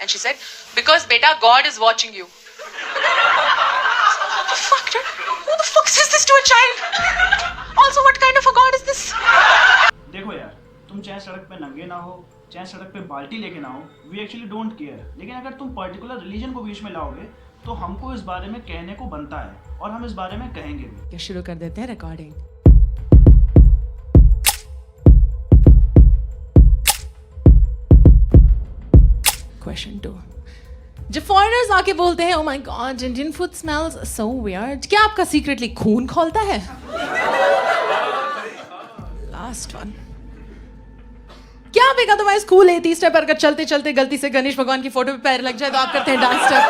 And she said, because beta, God is watching you. What the fuck, dude? Who the fuck says this to a child? Also, what kind of a God is this? देखो यार, तुम चाहे सड़क पे नंगे ना हो, चाहे सड़क पे बाल्टी लेके ना हो, वी एक्चुअली डोंट केयर। लेकिन अगर तुम पर्टिकुलर रिलीजन को बीच में लाओगे तो हमको इस बारे में कहने को बनता है और हम इस बारे में कहेंगे भी। शुरू कर देते हैं रिकॉर्डिंग। क्वेश्चन 2। जब फॉरेनर्स आके बोलते हैं, oh my God, Indian food smells so weird, क्या आपका सीक्रेटली खून खौलता है? Last one. क्या आप एक अदरवाइज स्कूल 30 स्टेप पर चलते चलते गलती से गणेश भगवान की फोटो पे पैर लग जाए तो आप करते हैं डांस स्टेप?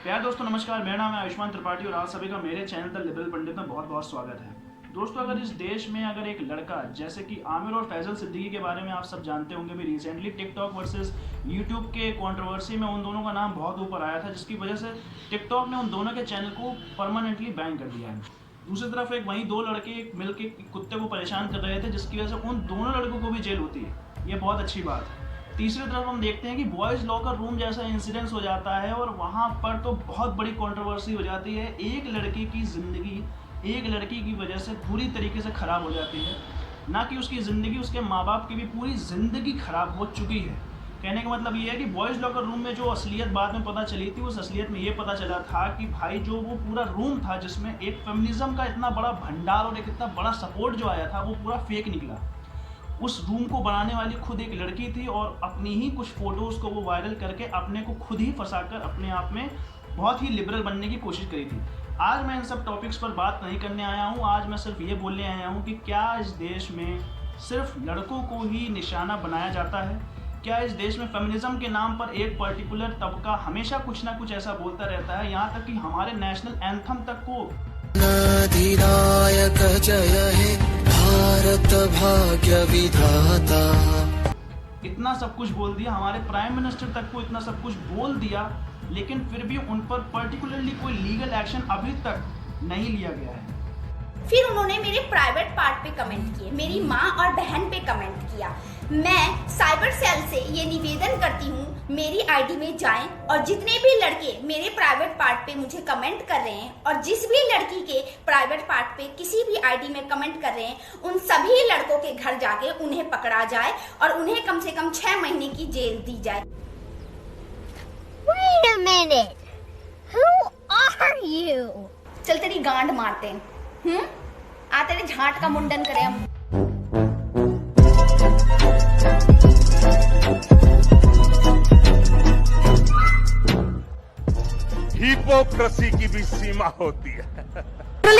प्यार दोस्तों नमस्कार, मेरा नाम है आयुष्मान त्रिपाठी और आप सभी का मेरे चैनल द लिबरल पंडित में बहुत बहुत स्वागत है। दोस्तों, अगर इस देश में अगर एक लड़का जैसे कि आमिर और फैजल सिद्दीकी के बारे में आप सब जानते होंगे, भी रिसेंटली टिकटॉक वर्सेस यूट्यूब के कंट्रोवर्सी में उन दोनों का नाम बहुत ऊपर आया था, जिसकी वजह से टिकटॉक ने उन दोनों के चैनल को परमानेंटली बैन कर दिया है। दूसरी तरफ एक वहीं दो लड़के मिलके कुत्ते को परेशान कर रहे थे, जिसकी वजह से उन दोनों लड़कों को भी जेल होती है। ये बहुत अच्छी बात है। तीसरी तरफ हम देखते हैं कि बॉयज़ लॉकर रूम जैसा इंसिडेंस हो जाता है और वहाँ पर तो बहुत बड़ी कंट्रोवर्सी हो जाती है। एक लड़की की ज़िंदगी एक लड़की की वजह से पूरी तरीके से ख़राब हो जाती है। ना कि उसकी ज़िंदगी, उसके माँ बाप की भी पूरी ज़िंदगी ख़राब हो चुकी है। कहने का मतलब ये है कि बॉयज़ लॉकर रूम में जो असलियत बाद में पता चली थी, उस असलियत में ये पता चला था कि भाई जो वो पूरा रूम था जिसमें एक फेमिनिज्म का इतना बड़ा भंडार और एक इतना बड़ा सपोर्ट जो आया था, वो पूरा फेक निकला। उस रूम को बनाने वाली खुद एक लड़की थी और अपनी ही कुछ फ़ोटोज़ को वो वायरल करके अपने को खुद ही फंसाकर अपने आप में बहुत ही लिबरल बनने की कोशिश करी थी। आज मैं इन सब टॉपिक्स पर बात नहीं करने आया हूँ। आज मैं सिर्फ ये बोलने आया हूँ कि क्या इस देश में सिर्फ लड़कों को ही निशाना बनाया जाता है? क्या इस देश में फेमिनिज्म के नाम पर एक पर्टिकुलर तबका हमेशा कुछ ना कुछ ऐसा बोलता रहता है, यहाँ तक कि हमारे नेशनल एंथम तक को अधिनायक जय हे भारत भाग्य विधाता, इतना सब कुछ बोल दिया, हमारे प्राइम मिनिस्टर तक को इतना सब कुछ बोल दिया, लेकिन फिर भी उन पर पर्टिकुलरली कोई लीगल एक्शन अभी तक नहीं लिया गया है। फिर उन्होंने मेरे प्राइवेट पार्ट पे कमेंट किए, मेरी माँ और बहन पे कमेंट किया। मैं साइबर सेल से ये निवेदन करती हूँ, मेरी आईडी में जाएं और जितने भी लड़के मेरे प्राइवेट पार्ट पे मुझे कमेंट कर रहे हैं और जिस भी लड़की के प्राइवेट पार्ट पे किसी भी आईडी में कमेंट कर रहे हैं, उन सभी लड़कों के घर जाके उन्हें पकड़ा जाए और उन्हें कम से कम 6 महीने की जेल दी जाए। Wait a minute. Who are you? चल तेरी गांड मारते हैं। आ तेरे झाट का मुंडन करें हम। हिपोक्रेसी की भी सीमा होती है।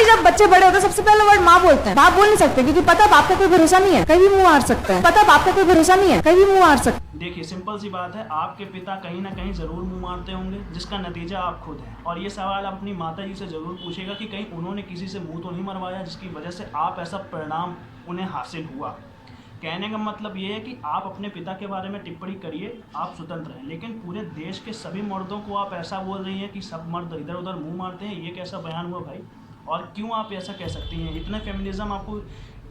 जब बच्चे बड़े होते हैं सबसे पहले वर्ड माँ बोलते हैं। बाप बोल नहीं सकते क्योंकि पता बाप का कोई भरोसा नहीं है, कहीं मुंह मार सकता है। पता बाप का कोई भरोसा नहीं है, कहीं मुंह मार सकता है। देखिए, सिंपल सी बात है, आपके पिता कहीं ना कहीं ज़रूर मुंह मारते होंगे, जिसका नतीजा आप खुद हैं। और ये सवाल अपनी माता जी से ज़रूर पूछेगा कि कहीं उन्होंने किसी से मुंह तो नहीं मरवाया जिसकी वजह से आप ऐसा परिणाम उन्हें हासिल हुआ। कहने का मतलब ये है कि आप अपने पिता के बारे में टिप्पणी करिए, आप स्वतंत्र हैं, लेकिन पूरे देश के सभी मर्दों को आप ऐसा बोल रही हैं कि सब मर्द इधर उधर मुँह मारते हैं। ये कैसा बयान हुआ भाई? और क्यों आप ऐसा कह सकती हैं? इतने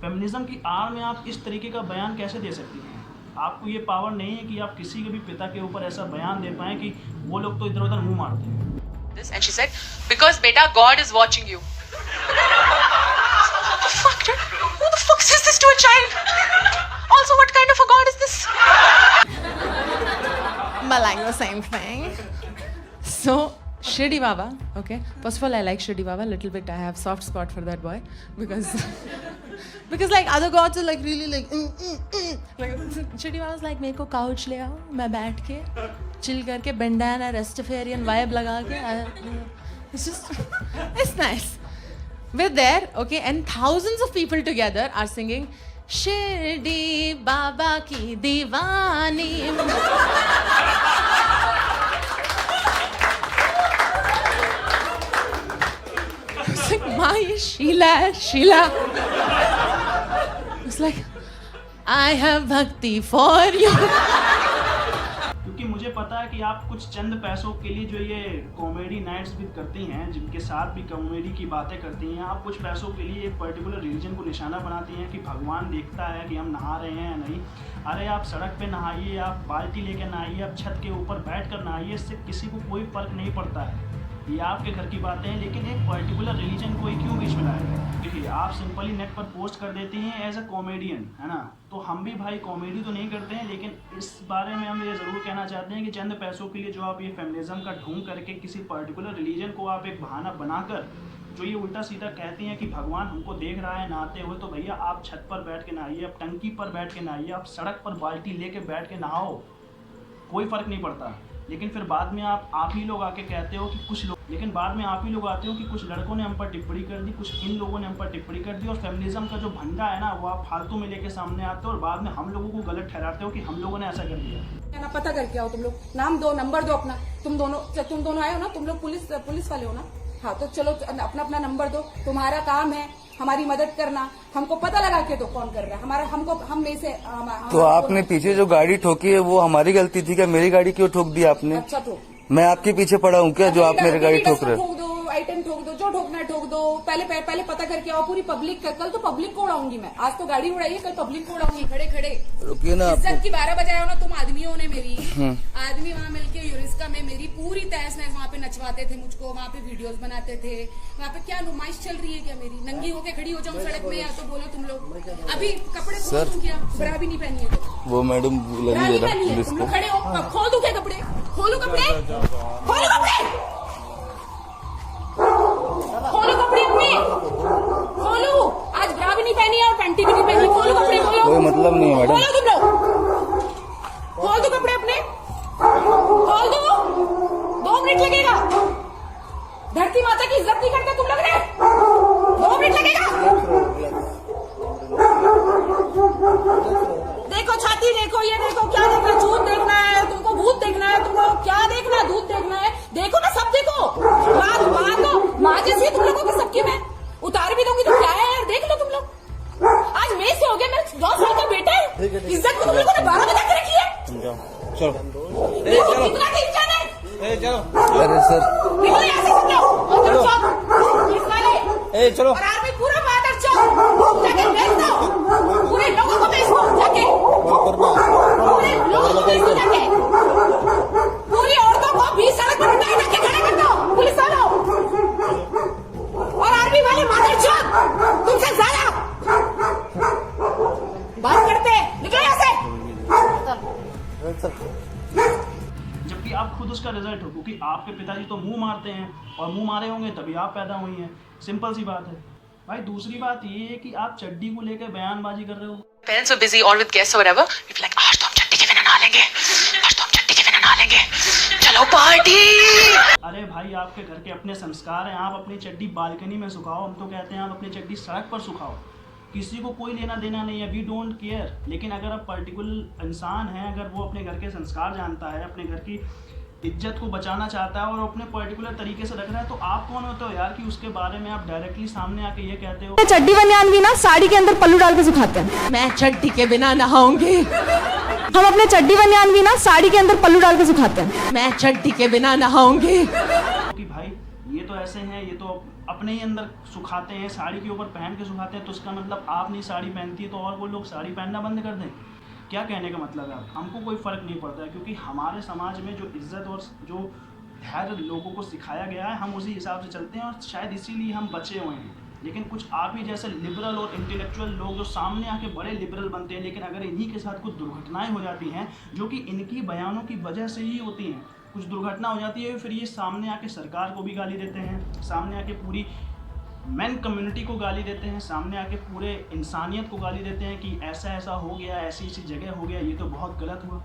फेमिनिज्म की आड़ में आप इस तरीके का बयान कैसे दे सकती हैं? आपको ये पावर नहीं है कि आप किसी के भी पिता के ऊपर ऐसा बयान दे पाएँ कि वो लोग तो इधर उधर मुंह मारते हैं। And she said, because beta, God is watching you. What the fuck, dude? Who the fuck says this to a child? Also, what kind of a God is this? Malang the same thing. So, Shirdi Baba, okay. First of all, I like Shirdi Baba a little bit. I have soft spot for that boy because like other gods are like really like Shirdi Baba's like मेरे को couch ले आओ, मैं बैठ के chill करके bandana Rastafarian vibe लगा के it's just it's nice. We're there, okay, and thousands of people together are singing Shirdi Baba ki दीवानी. माँ ये शीला है, Sheila. It's like I have bhakti for you. क्योंकि मुझे पता है कि आप कुछ चंद पैसों के लिए जो ये कॉमेडी नाइट्स भी करती हैं, जिनके साथ भी कॉमेडी की बातें करती हैं, आप कुछ पैसों के लिए एक पर्टिकुलर रिलीजन को निशाना बनाती हैं कि भगवान देखता है कि हम नहा रहे हैं या नहीं। अरे आप सड़क पे नहाइए, आप बाल्टी लेकर नहाइए, आप छत के ऊपर बैठ कर नहाइए, इससे किसी को कोई फ़र्क नहीं पड़ता है। ये आपके घर की बातें हैं, लेकिन एक पर्टिकुलर रिलीजन को ही क्यों बीच में लाएगा? देखिए, आप सिंपली नेट पर पोस्ट कर देती हैं एज अ कॉमेडियन, है ना। तो हम भी भाई कॉमेडी तो नहीं करते हैं, लेकिन इस बारे में हम ये ज़रूर कहना चाहते हैं कि चंद पैसों के लिए जो आप ये फेमिनिज्म का ढोंग करके किसी पर्टिकुलर रिलीजन को आप एक बहाना बनाकर जो ये उल्टा सीधा कहती हैं कि भगवान हमको देख रहा है नहाते हुए, तो भैया आप छत पर बैठ के नहाइए, आप टंकी पर बैठ के नहाइए, आप सड़क पर बाल्टी लेके बैठ के नहाओ, कोई फ़र्क नहीं पड़ता। लेकिन फिर बाद में आप ही लोग आके कहते हो कि कुछ लोग, लेकिन बाद में आप ही लोग आते हो कि कुछ लड़कों ने हम पर टिप्पणी कर दी, कुछ इन लोगों ने हम पर टिप्पणी कर दी, और फेमिनिज्म का जो भंडा है ना वो आप फालतू में लेके सामने आते हो और बाद में हम लोगों को गलत ठहराते हो कि हम लोगों ने ऐसा कर दिया। ना पता करके आओ, तुम लोग नाम दो, नंबर दो अपना, तुम दोनों आए हो ना, तुम लोग पुलिस वाले हो ना। हाँ तो चलो अपना नंबर दो, तुम्हारा काम है हमारी मदद करना, हमको पता लगा के तो कौन कर रहा है, हम में से तो आपने पीछे जो गाड़ी ठोकी है वो हमारी गलती थी क्या? मेरी गाड़ी क्यों ठोक दी आपने? अच्छा ठोक, मैं आपके पीछे पड़ा हूँ क्या जो आप मेरी गाड़ी ठोक रहे हो? ठोक दो, आइटम ठोक दो, जो ठोकना है ठोक दो, पहले पता करके आओ पूरी पब्लिक का। कल तो पब्लिक को उड़ाऊंगी मैं, आज तो गाड़ी उड़ाई है, कल पब्लिक को उड़ाऊंगी। खड़े रुकिए ना, इज्जत की 12 बजे हो ना तुम आदमियों ने मेरी, आदमी वहाँ मिलके यूरिस्का में मेरी पूरी तहस नहस वहाँ पे नचवाते थे मुझको, वहाँ पे वीडियोस बनाते थे। वहाँ पे क्या नुमाइश चल रही है क्या मेरी? नंगी होके खड़ी हो जाऊँ सड़क में, या तो बोलो तुम लोग। अभी कपड़े खोल दूं क्या? ब्रा भी नहीं पहनी है तो वो मैडम लगी जरा पुलिस तुम को। लोग खड़े हो, खोल दूं क्या कपड़े? खोलो कपड़े, खोलो कपड़े, खोलो कपड़े अपने, खोलो। आज ब्रा भी नहीं पहनी है और पैंटी भी नहीं पहनी, खोलो कपड़े, खोलो। कोई मतलब नहीं है मैडम, खोलो तुम लोग, खोल दो कपड़े अपने, खोल दो, 2 मिनट लगेगा। धरती माता की इज्जत नहीं करते तुम लोग ने, 2 मिनट लगेगा। देखो छाती देखो, ये देखो, क्या देखना है? झूठ देखना है तुमको, भूत देखना है तुमको, क्या देखना है? दूध देखना है, देखो ना, सब देखो। माँ जैसी तुम लोगों की सबकी मैं उतार भी दूंगी तो क्या है यार, देख लो तुम लोग। आज मैं से हो गया, मेरा 9 साल का बेटा है, इज्जत को तुम लोगों ने 12 बजा के रखी है। चलो कितना टेंशन है? अरे सर निकलो यहाँ से सब लोग, पुलिस वाले, चलो, और आर्मी पूरा बादर चौक जाके भेज दो, पूरे लोगों को भेज दो जाके, पूरे लोगों को भेज दो जाके, पूरी औरतों को 20 सड़क पर उठा के खड़े कर दो पुलिस वालों और आर्मी वाले बादर चौक, तुमसे ज्यादा बात करते हैं। निकलो यहाँ से। जबकि आप खुद उसका रिजल्ट हो, क्योंकि आपके पिताजी तो मुंह मारते हैं और मुंह मारे होंगे तभी आप पैदा हुई हैं, सिंपल सी बात है भाई। दूसरी बात ये है कि आप चड्डी को लेकर बयानबाजी कर रहे हो। Parents were busy or with guests or whatever. We'd be like, आज तो हम चड्डी के बिना नहा लेंगे, आज तो हम चड्डी के बिना नहा लेंगे, चलो पार्टी। अरे भाई, आपके घर के अपने संस्कार हैं, आप अपनी चड्डी बालकनी में सुखाओ, हम तो कहते हैं आप अपनी चड्डी सड़क पर सुखाओ, किसी को कोई लेना देना नहीं है, वी डोंट केयर। लेकिन अगर आप पर्टिकुलर इंसान हैं, अगर वो अपने घर के संस्कार जानता है, अपने घर की इज्जत को बचाना चाहता है और अपने पर्टिकुलर तरीके से रख रहा है, तो आप कौन होते हो यार कि उसके बारे में आप डायरेक्टली सामने आके ये कहते हो? चड्डी बनियान भी ना साड़ी के अंदर पल्लू डाल के सुखाते हैं। मैं चड्डी के बिना नहाऊंगी। हम अपने चड्डी बनियान भी ना साड़ी के अंदर पल्लू डाल के सुखाते हैं। मैं चड्डी के बिना नहाऊंगी। कि भाई ये तो ऐसे हैं, ये तो अपने ही अंदर सुखाते हैं, साड़ी के ऊपर पहन के सुखाते हैं, तो उसका मतलब आप नहीं साड़ी पहनती है तो और वो लोग साड़ी पहनना बंद कर दें? क्या कहने का मतलब है? हमको कोई फ़र्क नहीं पड़ता है, क्योंकि हमारे समाज में जो इज्जत और जो धैर्य लोगों को सिखाया गया है, हम उसी हिसाब से चलते हैं और शायद इसीलिए हम बचे हुए हैं। लेकिन कुछ आप ही जैसे लिबरल और इंटेलेक्चुअल लोग जो सामने आके बड़े लिबरल बनते हैं, लेकिन अगर इन्हीं के साथ कुछ दुर्घटनाएं हो जाती हैं जो कि इनकी बयानों की वजह से ही होती हैं, कुछ दुर्घटना हो जाती है, फिर ये सामने आके सरकार को भी गाली देते हैं, सामने आके पूरी मैन कम्युनिटी को गाली देते हैं, सामने आके पूरे इंसानियत को गाली देते हैं कि ऐसा ऐसा हो गया, ऐसी ऐसी जगह हो गया, ये तो बहुत गलत हुआ।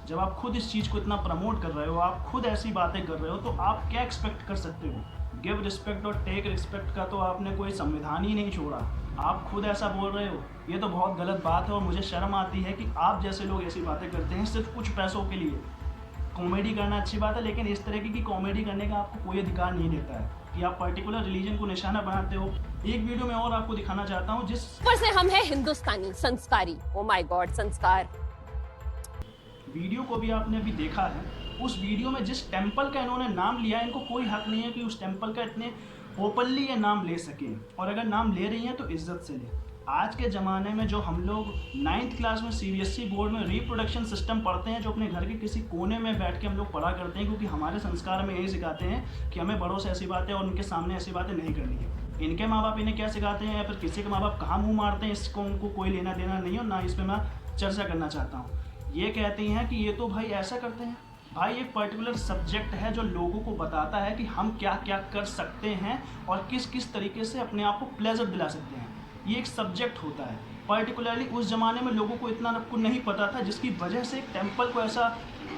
जब आप खुद इस चीज़ को इतना प्रमोट कर रहे हो, आप खुद ऐसी बातें कर रहे हो, तो आप क्या एक्सपेक्ट कर सकते हो? गिव रिस्पेक्ट और टेक रिस्पेक्ट का तो आपने कोई संविधान ही नहीं छोड़ा, आप खुद ऐसा बोल रहे हो, ये तो बहुत गलत बात है। और मुझे शर्म आती है कि आप जैसे लोग ऐसी बातें करते हैं सिर्फ कुछ पैसों के लिए। कॉमेडी करना अच्छी बात है, लेकिन इस तरह की कॉमेडी करने का आपको कोई अधिकार नहीं देता है कि आप पर्टिकुलर रिलीजन को निशाना बनाते हो। एक वीडियो में और आपको दिखाना चाहता हूँ जिस ऊपर से हम है हिंदुस्तानी संस्कारी, ओ माय गॉड संस्कार। वीडियो को भी आपने अभी देखा है, उस वीडियो में जिस टेम्पल का इन्होंने नाम लिया है, इनको कोई हक नहीं है कि उस टेम्पल का इतने ओपनली ये नाम ले सकें, और अगर नाम ले रही हैं तो इज्जत से लें। आज के ज़माने में जो हम लोग 9th क्लास में CBSE बोर्ड में रिप्रोडक्शन सिस्टम पढ़ते हैं, जो अपने घर के किसी कोने में बैठ के हम लोग पढ़ा करते हैं, क्योंकि हमारे संस्कार में यही सिखाते हैं कि हमें बड़ों से ऐसी बातें और उनके सामने ऐसी बातें नहीं करनी है। इनके माँ बाप इन्हें क्या सिखाते हैं या फिर किसी के माँ बाप कहाँ मुँह मारते हैं, इसको उनको कोई लेना देना नहीं, और ना इस पर मैं चर्चा करना चाहता हूँ। ये कहती हैं कि ये तो भाई ऐसा करते हैं। भाई एक पर्टिकुलर सब्जेक्ट है जो लोगों को बताता है कि हम क्या क्या कर सकते हैं और किस किस तरीके से अपने आप को प्लेजर दिला सकते हैं। ये एक सब्जेक्ट होता है। पर्टिकुलरली उस ज़माने में लोगों को इतना कुछ नहीं पता था, जिसकी वजह से एक टेम्पल को ऐसा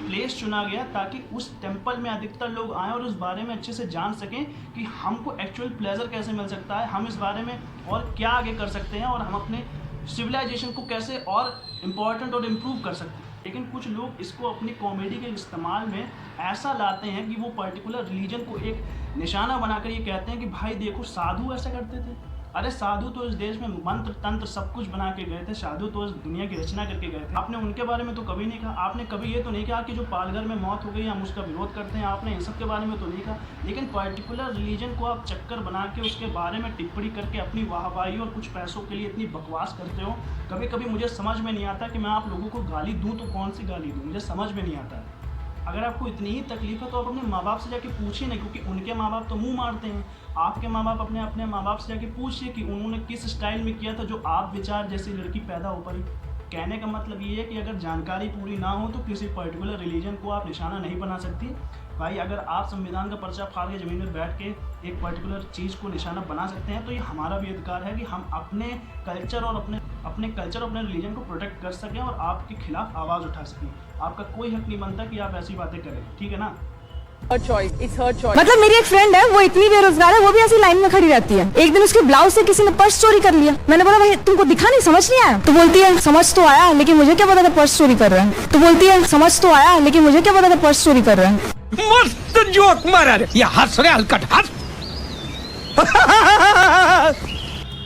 प्लेस चुना गया ताकि उस टेम्पल में अधिकतर लोग आएँ और उस बारे में अच्छे से जान सकें कि हमको एक्चुअल प्लेजर कैसे मिल सकता है, हम इस बारे में और क्या आगे कर सकते हैं, और हम अपने सिविलाइजेशन को कैसे और इम्पॉर्टेंट और इम्प्रूव कर सकते हैं। लेकिन कुछ लोग इसको अपनी कॉमेडी के इस्तेमाल में ऐसा लाते हैं कि वो पर्टिकुलर रिलीजन को एक निशाना बनाकर ये कहते हैं कि भाई देखो साधु ऐसा करते थे। अरे साधु तो इस देश में मंत्र तंत्र सब कुछ बना के गए थे, साधु तो इस दुनिया की रचना करके गए थे। आपने उनके बारे में तो कभी नहीं कहा। आपने कभी ये तो नहीं कहा कि जो पालघर में मौत हो गई हम उसका विरोध करते हैं, आपने इन सब के बारे में तो नहीं कहा। लेकिन पर्टिकुलर रिलीजन को आप चक्कर बना के उसके बारे में टिप्पणी करके अपनी वाहवाही और कुछ पैसों के लिए इतनी बकवास करते हो। कभी कभी मुझे समझ में नहीं आता कि मैं आप लोगों को गाली दूँ तो कौन सी गाली दूँ, मुझे समझ में नहीं आता है। अगर आपको इतनी ही तकलीफ है तो आप अपने माँ बाप से जाके पूछिए ना, क्योंकि उनके माँ बाप तो मुंह मारते हैं। आपके माँ बाप अपने माँ बाप से जाके पूछिए कि उन्होंने किस स्टाइल में किया था जो आप विचार जैसी लड़की पैदा हो पाई। कहने का मतलब ये है कि अगर जानकारी पूरी ना हो तो किसी पर्टिकुलर रिलीजन को आप निशाना नहीं बना सकती। भाई अगर आप संविधान का पर्चा फाड़ के ज़मीन में बैठ के एक पर्टिकुलर चीज़ को निशाना बना सकते हैं, तो ये हमारा भी अधिकार है कि हम अपने कल्चर और अपने रिलीजन को प्रोटेक्ट कर सकें और आपके खिलाफ आवाज़ उठा सकें। आपका कोई हक नहीं बनता कि आप ऐसी बातें करें, ठीक है ना। मतलब मेरी एक फ्रेंड है, वो इतनी बेरोजगार है, वो भी ऐसी लाइन में खड़ी रहती है। एक दिन उसके ब्लाउज से किसी ने पर्स चोरी कर लिया। मैंने बोला भाई तुमको दिखा नहीं, समझ नहीं आया? तो बोलती है समझ तो आया लेकिन मुझे क्या पता था पर्स चोरी कर रहा है। तो बोलती है समझ तो आया लेकिन मुझे क्या पता था पर्स चोरी कर रहा है। मस्त जोक मारा रे, ये हंस रहे हलकट हंस।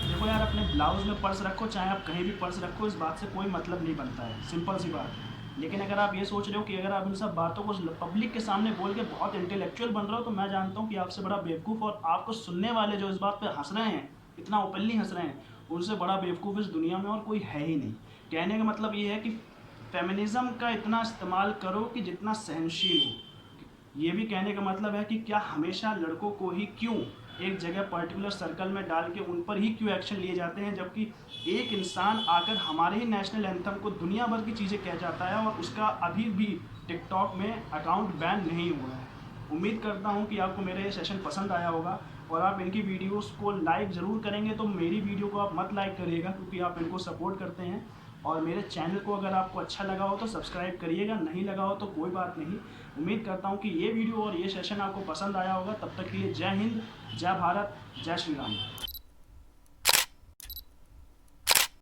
देखो यार, अपने ब्लाउज में पर्स रखो, चाहे आप कहीं भी पर्स रखो, इस बात से कोई मतलब नहीं बनता है, सिंपल सी बात है। लेकिन अगर आप ये सोच रहे हो कि अगर आप इन सब बातों को पब्लिक के सामने बोल के बहुत इंटेलेक्चुअल बन रहे हो, तो मैं जानता हूँ कि आपसे बड़ा बेवकूफ़, और आपको सुनने वाले जो इस बात पे हंस रहे हैं, इतना ओपनली हंस रहे हैं, उनसे बड़ा बेवकूफ़ इस दुनिया में और कोई है ही नहीं। कहने का मतलब ये है कि फेमिनिज़म का इतना इस्तेमाल करो कि जितना सहनशील हो। ये भी कहने का मतलब है कि क्या हमेशा लड़कों को ही क्यों एक जगह पर्टिकुलर सर्कल में डाल के उन पर ही क्यों एक्शन लिए जाते हैं, जबकि एक इंसान आकर हमारे ही नेशनल एंथम को दुनिया भर की चीज़ें कह जाता है और उसका अभी भी टिकटॉक में अकाउंट बैन नहीं हुआ है। उम्मीद करता हूँ कि आपको मेरा ये सेशन पसंद आया होगा और आप इनकी वीडियोस को लाइक ज़रूर करेंगे। तो मेरी वीडियो को आप मत लाइक करिएगा क्योंकि आप इनको सपोर्ट करते हैं, और मेरे चैनल को अगर आपको अच्छा लगा हो तो सब्सक्राइब करिएगा, नहीं लगा हो तो कोई बात नहीं। उम्मीद करता हूँ कि ये वीडियो और ये सेशन आपको पसंद आया होगा। तब तक के लिए जय हिंद, जय भारत, जय श्री राम।